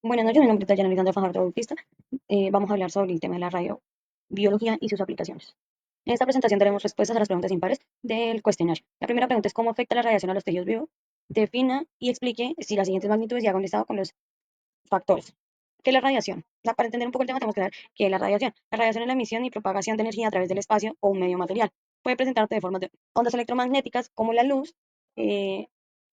Buenas noches, mi nombre es Dayana Alexandra Fajardo Bautista. Vamos a hablar sobre el tema de la radiobiología y sus aplicaciones. En esta presentación daremos respuestas a las preguntas impares del cuestionario. La primera pregunta es cómo afecta la radiación a los tejidos vivos. Defina y explique si las siguientes magnitudes y haga un listado con los factores. ¿Qué es la radiación? Para entender un poco el tema tenemos que ver qué es la radiación. La radiación es la emisión y propagación de energía a través del espacio o un medio material. Puede presentarse de formas de ondas electromagnéticas como la luz, eh,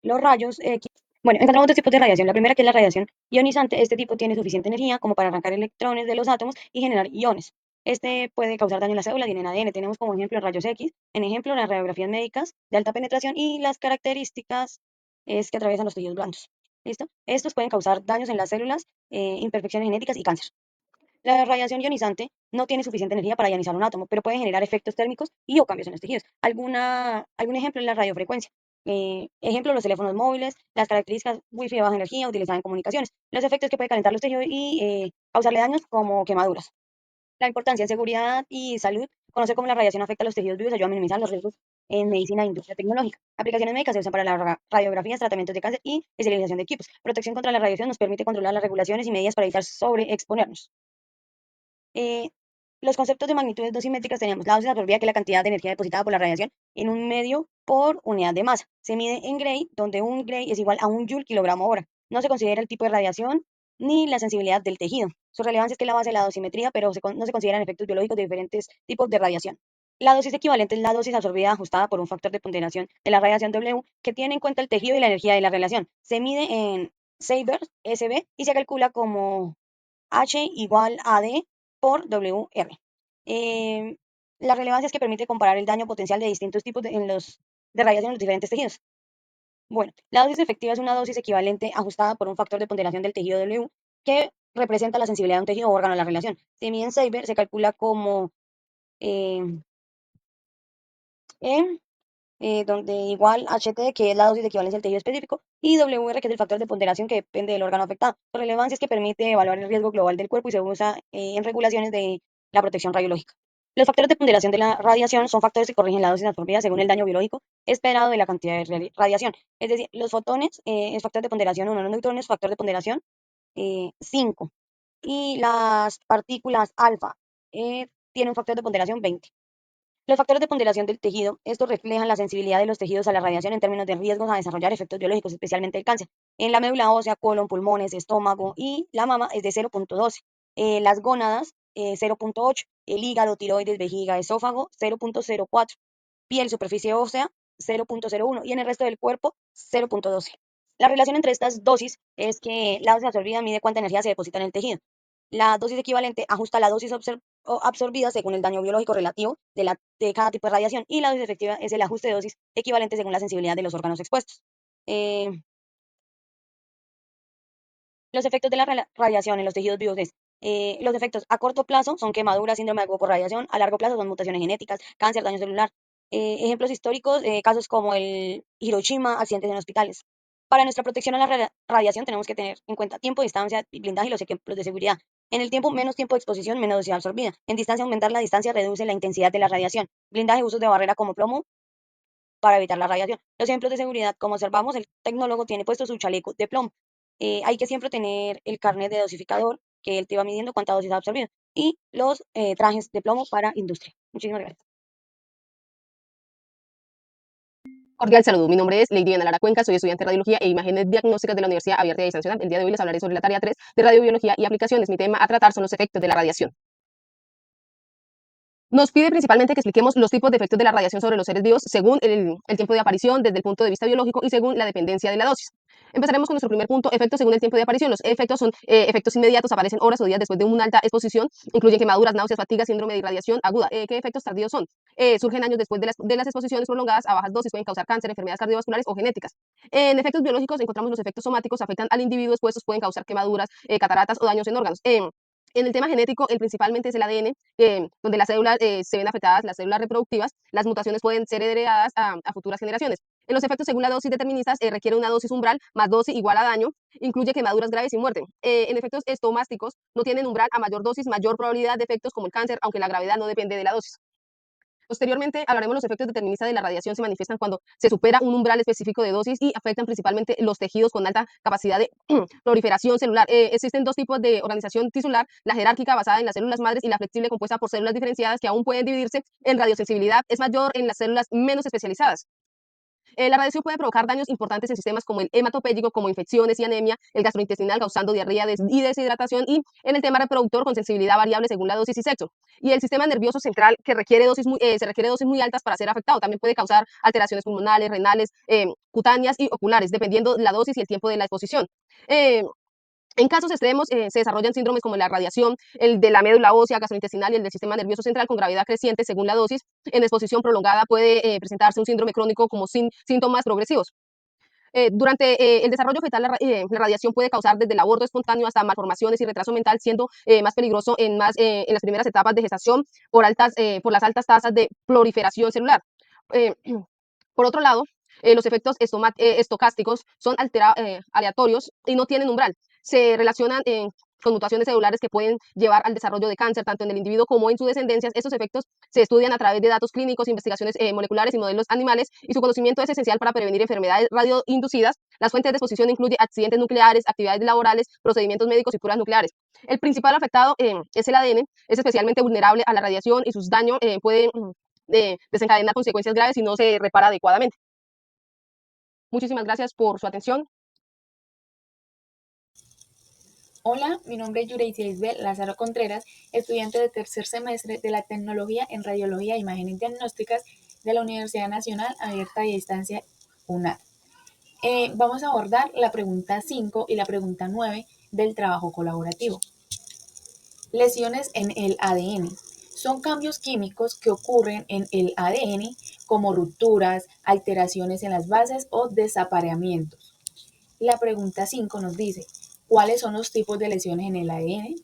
los rayos X. Bueno, encontramos dos tipos de radiación. La primera que es la radiación ionizante. Este tipo tiene suficiente energía como para arrancar electrones de los átomos y generar iones. Este puede causar daño en las células y en el ADN. Tenemos como ejemplo rayos X, en ejemplo las radiografías médicas de alta penetración y las características es que atraviesan los tejidos blandos. ¿Listo? Estos pueden causar daños en las células, imperfecciones genéticas y cáncer. La radiación ionizante no tiene suficiente energía para ionizar un átomo, pero puede generar efectos térmicos y o cambios en los tejidos. Algún ejemplo es la radiofrecuencia. Ejemplo, los teléfonos móviles, las características Wi-Fi de baja energía utilizadas en comunicaciones, los efectos que puede calentar los tejidos y causarle daños como quemaduras. La importancia en seguridad y salud, conocer cómo la radiación afecta a los tejidos vivos, ayuda a minimizar los riesgos en medicina e industria tecnológica. Aplicaciones médicas se usan para la radiografías, tratamientos de cáncer y esterilización de equipos. Protección contra la radiación nos permite controlar las regulaciones y medidas para evitar sobreexponernos. Eh, los conceptos de magnitudes dosimétricas tenemos la dosis absorbida, que es la cantidad de energía depositada por la radiación en un medio por unidad de masa. Se mide en Gray, donde un Gray es igual a un Joule kilogramo hora. No se considera el tipo de radiación ni la sensibilidad del tejido. Su relevancia es que es la base de la dosimetría, pero no se consideran efectos biológicos de diferentes tipos de radiación. La dosis equivalente es la dosis absorbida ajustada por un factor de ponderación de la radiación W que tiene en cuenta el tejido y la energía de la relación. Se mide en Sieverts, SB, y se calcula como H igual a D por WR. Eh, la relevancia es que permite comparar el daño potencial de distintos tipos de radiación en los diferentes tejidos. Bueno, la dosis efectiva es una dosis equivalente ajustada por un factor de ponderación del tejido W que representa la sensibilidad de un tejido o órgano a la relación. Se mide en Sieverts, se calcula como eh, E, donde igual HT, que es la dosis de equivalencia del tejido específico, y WR, que es el factor de ponderación que depende del órgano afectado. Su relevancia es que permite evaluar el riesgo global del cuerpo y se usa en regulaciones de la protección radiológica. Los factores de ponderación de la radiación son factores que corrigen la dosis absorbida según el daño biológico esperado de la cantidad de radiación. Es decir, los fotones es factor de ponderación 1, los neutrones factor de ponderación 5, y las partículas alfa tienen un factor de ponderación 20. Los factores de ponderación del tejido, estos reflejan la sensibilidad de los tejidos a la radiación en términos de riesgos a desarrollar efectos biológicos, especialmente el cáncer. En la médula ósea, colon, pulmones, estómago y la mama es de 0.12. Las gónadas, 0.8. El hígado, tiroides, vejiga, esófago, 0.04. Piel, superficie ósea, 0.01. Y en el resto del cuerpo, 0.12. La relación entre estas dosis es que la dosis absorbida mide cuánta energía se deposita en el tejido. La dosis equivalente ajusta la dosis absorbida según el daño biológico relativo de cada tipo de radiación, y la dosis efectiva es el ajuste de dosis equivalente según la sensibilidad de los órganos expuestos. Eh, los efectos de la radiación en los tejidos vivos es, los efectos a corto plazo son quemaduras, síndrome de por radiación; a largo plazo son mutaciones genéticas, cáncer, daño celular. Ejemplos históricos, casos como el Hiroshima, accidentes en hospitales. Para nuestra protección a la radiación tenemos que tener en cuenta tiempo, distancia y blindaje y los ejemplos de seguridad. En el tiempo, menos tiempo de exposición, menos dosis absorbida. En distancia, aumentar la distancia reduce la intensidad de la radiación. Blindaje, usos de barrera como plomo para evitar la radiación. Los ejemplos de seguridad, como observamos, el tecnólogo tiene puesto su chaleco de plomo. Hay que siempre tener el carnet de dosificador, que él te va midiendo cuánta dosis ha absorbido, y los trajes de plomo para industria. Muchísimas gracias. Cordial saludo, mi nombre es Lady Ana Lara Cuenca, soy estudiante de Radiología e Imágenes Diagnósticas de la Universidad Abierta y Distancial. El día de hoy les hablaré sobre la tarea 3 de Radiobiología y Aplicaciones. Mi tema a tratar son los efectos de la radiación. Nos pide principalmente que expliquemos los tipos de efectos de la radiación sobre los seres vivos según el tiempo de aparición, desde el punto de vista biológico y según la dependencia de la dosis. Empezaremos con nuestro primer punto: efectos según el tiempo de aparición. Los efectos son efectos inmediatos, aparecen horas o días después de una alta exposición, incluyen quemaduras, náuseas, fatiga, síndrome de irradiación aguda. ¿Qué efectos tardíos son? Surgen años después de las exposiciones prolongadas a bajas dosis, pueden causar cáncer, enfermedades cardiovasculares o genéticas. En efectos biológicos encontramos los efectos somáticos, afectan al individuo expuestos, pueden causar quemaduras, cataratas o daños en órganos. En el tema genético, principalmente es el ADN, donde las células se ven afectadas, las células reproductivas; las mutaciones pueden ser heredadas a futuras generaciones. En los efectos según la dosis deterministas, requiere una dosis umbral más dosis igual a daño, incluye quemaduras graves y muerte. En efectos estomásticos, no tienen umbral; a mayor dosis, mayor probabilidad de efectos como el cáncer, aunque la gravedad no depende de la dosis. Posteriormente hablaremos los efectos deterministas de la radiación se manifiestan cuando se supera un umbral específico de dosis y afectan principalmente los tejidos con alta capacidad de proliferación celular. Existen dos tipos de organización tisular, la jerárquica basada en las células madres y la flexible compuesta por células diferenciadas que aún pueden dividirse en radiosensibilidad, es mayor en las células menos especializadas. La radiación puede provocar daños importantes en sistemas como el hematopéyico, como infecciones y anemia, el gastrointestinal causando diarrea y deshidratación, y en el tema reproductor con sensibilidad variable según la dosis y sexo. Y el sistema nervioso central que se requiere dosis muy altas para ser afectado. También puede causar alteraciones pulmonares, renales, cutáneas y oculares, dependiendo la dosis y el tiempo de la exposición. Eh, en casos extremos se desarrollan síndromes como la radiación, el de la médula ósea, gastrointestinal y el del sistema nervioso central con gravedad creciente según la dosis. En exposición prolongada puede presentarse un síndrome crónico como síntomas progresivos. Durante el desarrollo fetal, la radiación puede causar desde el aborto espontáneo hasta malformaciones y retraso mental, siendo más peligroso en las primeras etapas de gestación por las altas tasas de proliferación celular. Eh, por otro lado, los efectos estocásticos son aleatorios y no tienen umbral. Se relacionan con mutaciones celulares que pueden llevar al desarrollo de cáncer, tanto en el individuo como en su descendencia. Estos efectos se estudian a través de datos clínicos, investigaciones moleculares y modelos animales, y su conocimiento es esencial para prevenir enfermedades radioinducidas. Las fuentes de exposición incluyen accidentes nucleares, actividades laborales, procedimientos médicos y pruebas nucleares. El principal afectado es el ADN, es especialmente vulnerable a la radiación y sus daños pueden desencadenar consecuencias graves si no se repara adecuadamente. Muchísimas gracias por su atención. Hola, mi nombre es Yureicia Isbel Lázaro Contreras, estudiante de tercer semestre de la Tecnología en Radiología e Imágenes Diagnósticas de la Universidad Nacional Abierta y Distancia UNAD. Vamos a abordar la pregunta 5 y la pregunta 9 del trabajo colaborativo. Lesiones en el ADN. Son cambios químicos que ocurren en el ADN como rupturas, alteraciones en las bases o desapareamientos. La pregunta 5 nos dice, ¿cuáles son los tipos de lesiones en el ADN?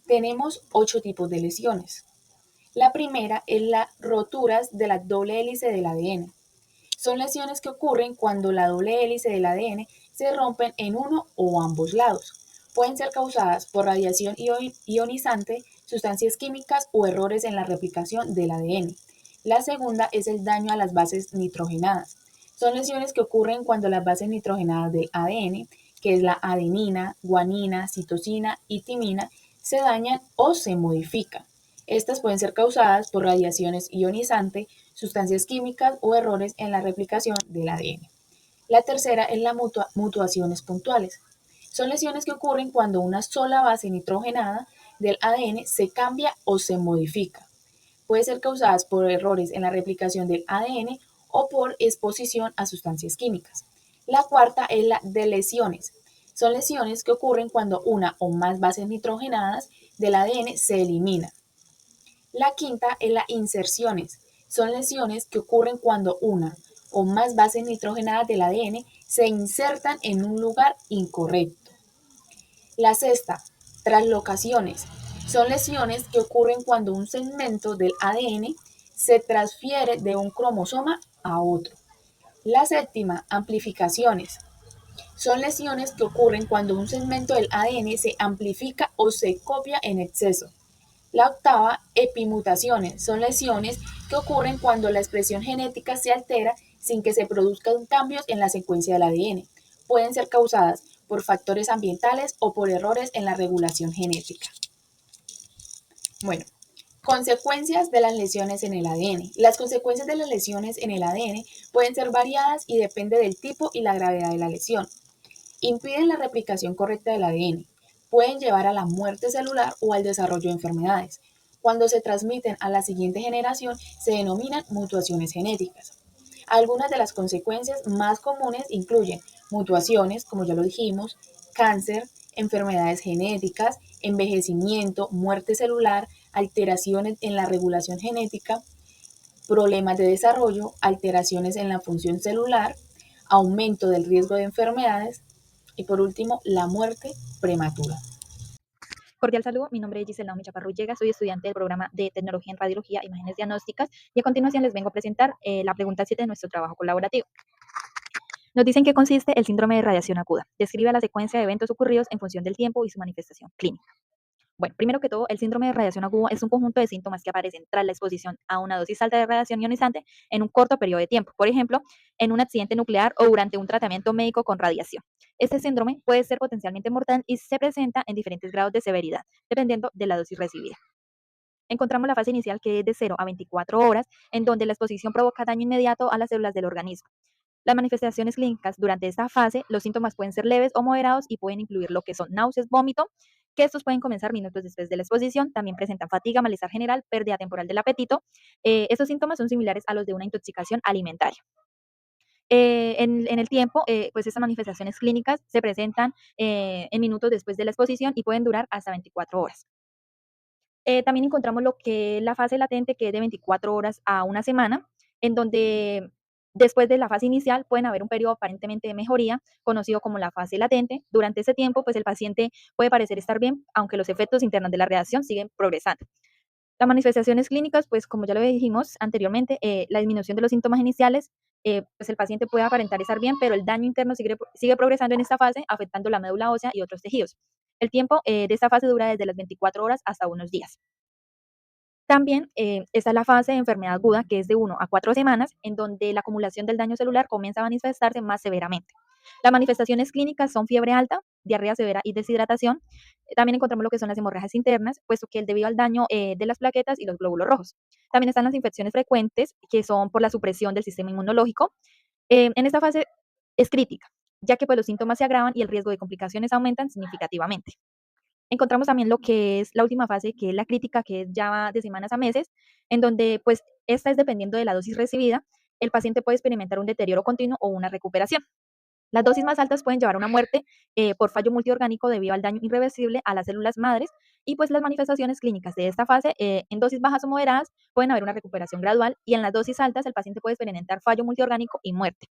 Tenemos 8 tipos de lesiones. La primera es las roturas de la doble hélice del ADN. Son lesiones que ocurren cuando la doble hélice del ADN se rompen en uno o ambos lados. Pueden ser causadas por radiación ionizante, sustancias químicas o errores en la replicación del ADN. La segunda es el daño a las bases nitrogenadas. Son lesiones que ocurren cuando las bases nitrogenadas del ADN, que es la adenina, guanina, citosina y timina, se dañan o se modifican. Estas pueden ser causadas por radiaciones ionizantes, sustancias químicas o errores en la replicación del ADN. La tercera es las mutuaciones puntuales. Son lesiones que ocurren cuando una sola base nitrogenada del ADN se cambia o se modifica. Puede ser causadas por errores en la replicación del ADN o por exposición a sustancias químicas. La cuarta es la deleciones. Son lesiones que ocurren cuando una o más bases nitrogenadas del ADN se eliminan. La quinta es las inserciones. Son lesiones que ocurren cuando una o más bases nitrogenadas del ADN se insertan en un lugar incorrecto. La sexta, translocaciones. Son lesiones que ocurren cuando un segmento del ADN se transfiere de un cromosoma a otro. La séptima, amplificaciones. Son lesiones que ocurren cuando un segmento del ADN se amplifica o se copia en exceso. La octava, epimutaciones, son lesiones que ocurren cuando la expresión genética se altera sin que se produzcan cambios en la secuencia del ADN. Pueden ser causadas por factores ambientales o por errores en la regulación genética. Bueno, consecuencias de las lesiones en el ADN. Las consecuencias de las lesiones en el ADN pueden ser variadas y depende del tipo y la gravedad de la lesión. Impiden la replicación correcta del ADN. Pueden llevar a la muerte celular o al desarrollo de enfermedades. Cuando se transmiten a la siguiente generación, se denominan mutuaciones genéticas. Algunas de las consecuencias más comunes incluyen mutuaciones, como ya lo dijimos, cáncer, enfermedades genéticas, envejecimiento, muerte celular, alteraciones en la regulación genética, problemas de desarrollo, alteraciones en la función celular, aumento del riesgo de enfermedades y por último, la muerte prematura. Cordial saludo, mi nombre es Gisela Naomi Chaparro Llega, soy estudiante del programa de Tecnología en Radiología e Imágenes Diagnósticas y a continuación les vengo a presentar la pregunta 7 de nuestro trabajo colaborativo. Nos dicen qué consiste el síndrome de radiación aguda. Describe la secuencia de eventos ocurridos en función del tiempo y su manifestación clínica. Bueno, primero que todo, el síndrome de radiación aguda es un conjunto de síntomas que aparecen tras la exposición a una dosis alta de radiación ionizante en un corto periodo de tiempo, por ejemplo, en un accidente nuclear o durante un tratamiento médico con radiación. Este síndrome puede ser potencialmente mortal y se presenta en diferentes grados de severidad, dependiendo de la dosis recibida. Encontramos la fase inicial, que es de 0 a 24 horas, en donde la exposición provoca daño inmediato a las células del organismo. Las manifestaciones clínicas durante esta fase, los síntomas pueden ser leves o moderados y pueden incluir lo que son náuseas, vómito, que estos pueden comenzar minutos después de la exposición. También presentan fatiga, malestar general, pérdida temporal del apetito. Estos síntomas son similares a los de una intoxicación alimentaria. En el tiempo, pues estas manifestaciones clínicas se presentan en minutos después de la exposición y pueden durar hasta 24 horas. También encontramos lo que es la fase latente, que es de 24 horas a una semana, en donde después de la fase inicial pueden haber un periodo aparentemente de mejoría, conocido como la fase latente. Durante ese tiempo, pues el paciente puede parecer estar bien, aunque los efectos internos de la radiación siguen progresando. Las manifestaciones clínicas, pues como ya lo dijimos anteriormente, la disminución de los síntomas iniciales, pues el paciente puede aparentar estar bien, pero el daño interno sigue progresando en esta fase, afectando la médula ósea y otros tejidos. El tiempo de esta fase dura desde las 24 horas hasta unos días. También está la fase de enfermedad aguda, que es de 1 a 4 semanas, en donde la acumulación del daño celular comienza a manifestarse más severamente. Las manifestaciones clínicas son fiebre alta, diarrea severa y deshidratación. También encontramos lo que son las hemorragias internas, puesto que debido al daño de las plaquetas y los glóbulos rojos. También están las infecciones frecuentes, que son por la supresión del sistema inmunológico. En esta fase es crítica, ya que pues, los síntomas se agravan y el riesgo de complicaciones aumentan significativamente. Encontramos también lo que es la última fase, que es la crítica, que es ya de semanas a meses, en donde pues esta es dependiendo de la dosis recibida, el paciente puede experimentar un deterioro continuo o una recuperación. Las dosis más altas pueden llevar a una muerte por fallo multiorgánico debido al daño irreversible a las células madres, y pues las manifestaciones clínicas de esta fase en dosis bajas o moderadas pueden haber una recuperación gradual, y en las dosis altas el paciente puede experimentar fallo multiorgánico y muerte.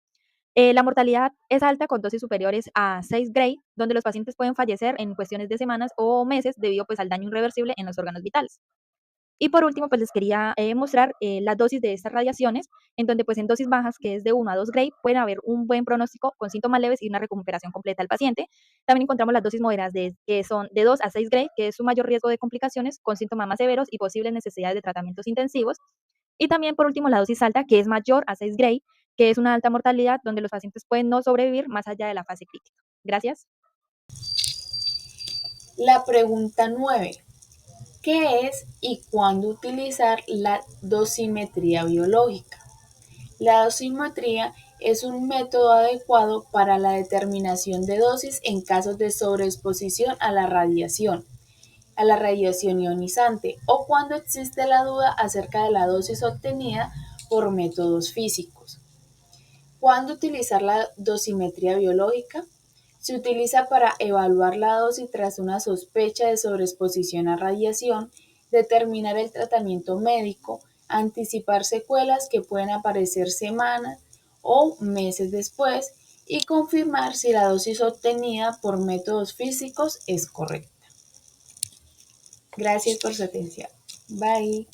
La mortalidad es alta con dosis superiores a 6 Gray, donde los pacientes pueden fallecer en cuestiones de semanas o meses debido pues, al daño irreversible en los órganos vitales. Y por último, pues les quería mostrar las dosis de estas radiaciones, en donde pues en dosis bajas, que es de 1 a 2 Gray, pueden haber un buen pronóstico con síntomas leves y una recuperación completa al paciente. También encontramos las dosis moderadas, que son de 2 a 6 Gray, que es su mayor riesgo de complicaciones con síntomas más severos y posibles necesidades de tratamientos intensivos. Y también, por último, la dosis alta, que es mayor a 6 Gray, que es una alta mortalidad donde los pacientes pueden no sobrevivir más allá de la fase crítica. Gracias. La pregunta 9. ¿Qué es y cuándo utilizar la dosimetría biológica? La dosimetría es un método adecuado para la determinación de dosis en casos de sobreexposición a la radiación ionizante, o cuando existe la duda acerca de la dosis obtenida por métodos físicos. ¿Cuándo utilizar la dosimetría biológica? Se utiliza para evaluar la dosis tras una sospecha de sobreexposición a radiación, determinar el tratamiento médico, anticipar secuelas que pueden aparecer semanas o meses después, y confirmar si la dosis obtenida por métodos físicos es correcta. Gracias por su atención. Bye.